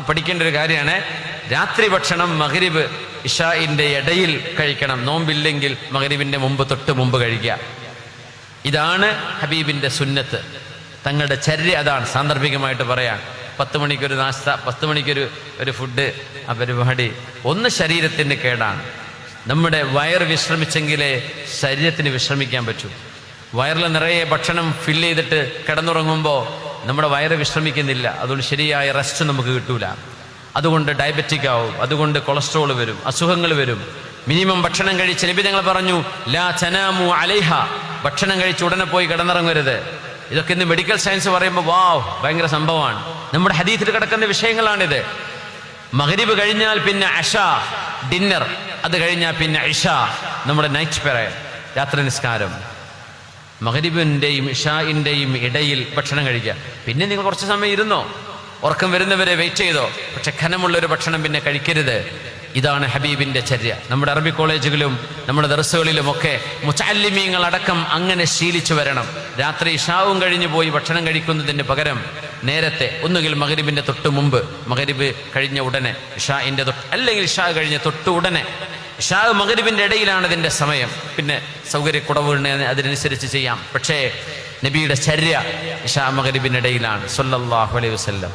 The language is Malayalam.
പഠിക്കേണ്ട ഒരു കാര്യമാണ്. രാത്രി ഭക്ഷണം മഗ്രിബ് ഇശാഇന്റെ ഇടയിൽ കഴിക്കണം. നോമ്പില്ലെങ്കിൽ മഗ്രിബിന്റെ തൊട്ട് മുമ്പ് കഴിക്കുക. ഇതാണ് ഹബീബിന്റെ സുന്നത്ത്. തങ്ങളുടെ ചര്യ അതാണ്. സാന്ദർഭികമായിട്ട് പറയാൻ 10 മണിക്കൊരു നാസ്ത, 10 മണിക്കൊരു ഫുഡ്, ആ പരിപാടി ഒന്ന് ശരീരത്തിന് കേടാണ്. നമ്മുടെ വയർ വിശ്രമിച്ചെങ്കിലേ ശരീരത്തിന് വിശ്രമിക്കാൻ പറ്റൂ. വയറിൽ നിറയെ ഭക്ഷണം ഫില്ല് ചെയ്തിട്ട് കിടന്നുറങ്ങുമ്പോൾ നമ്മുടെ വയറ് വിശ്രമിക്കുന്നില്ല. അതുകൊണ്ട് ശരിയായ റെസ്റ്റ് നമുക്ക് കിട്ടൂല. അതുകൊണ്ട് ഡയബറ്റിക് ആവും, അതുകൊണ്ട് കൊളസ്ട്രോൾ വരും, അസുഖങ്ങൾ വരും. മിനിമം ഭക്ഷണം കഴിച്ച് നബി തങ്ങൾ പറഞ്ഞു, ലാ തനാമു അലൈഹ, ഭക്ഷണം കഴിച്ച് ഉടനെ പോയി കിടന്നിറങ്ങരുത്. ഇതൊക്കെ ഇന്ന് മെഡിക്കൽ സയൻസ് പറയുമ്പോൾ വാവ് ഭയങ്കര സംഭവമാണ്. നമ്മുടെ ഹദീസിൽ കിടക്കുന്ന വിഷയങ്ങളാണിത്. മഗ്രിബ് കഴിഞ്ഞാൽ പിന്നെ അഷ ഡിന്നർ, അത് കഴിഞ്ഞാൽ പിന്നെ ഇഷ നമ്മുടെ നൈറ്റ് പ്രയർ, രാത്രി നിസ്കാരം. മഗ്രിബിന്റെയും ഇഷാഇന്റെയും ഇടയിൽ ഭക്ഷണം കഴിക്കുക. പിന്നെ നിങ്ങൾ കുറച്ച് സമയം ഇരുന്നോ, ഉറക്കം വരുന്നവരെ വെയിറ്റ് ചെയ്തോ, പക്ഷെ ഘനമുള്ളൊരു ഭക്ഷണം പിന്നെ കഴിക്കരുത്. ഇതാണ് ഹബീബിന്റെ ചര്യ. നമ്മുടെ അറബി കോളേജുകളിലും നമ്മുടെ ദർസുകളിലുമൊക്കെ മുതഅല്ലിമീങ്ങൾ അടക്കം അങ്ങനെ ശീലിച്ചു വരണം. രാത്രി ഇഷാവും കഴിഞ്ഞു പോയി ഭക്ഷണം കഴിക്കുന്നതിന് പകരം നേരത്തെ ഒന്നുകിൽ മഗ്രിബിന്റെ തൊട്ട് മുമ്പ്, മഗ്രിബ് കഴിഞ്ഞ ഉടനെ ഇഷാഇന്റെ അല്ലെങ്കിൽ ഇഷാ കഴിഞ്ഞ തൊട്ട് ഉടനെ. ഇഷാ മഗ്രിബിന്റെ ഇടയിലാണ് ഇതിന്റെ സമയം. പിന്നെ സൗകര്യക്കുറവുണ്ട്, അതിനനുസരിച്ച് ചെയ്യാം. പക്ഷേ നബിയുടെ ചര്യ ഇഷാ മഗ്രിബിന്റെ ഇടയിലാണ് സ്വല്ലല്ലാഹു അലൈഹി വസല്ലം.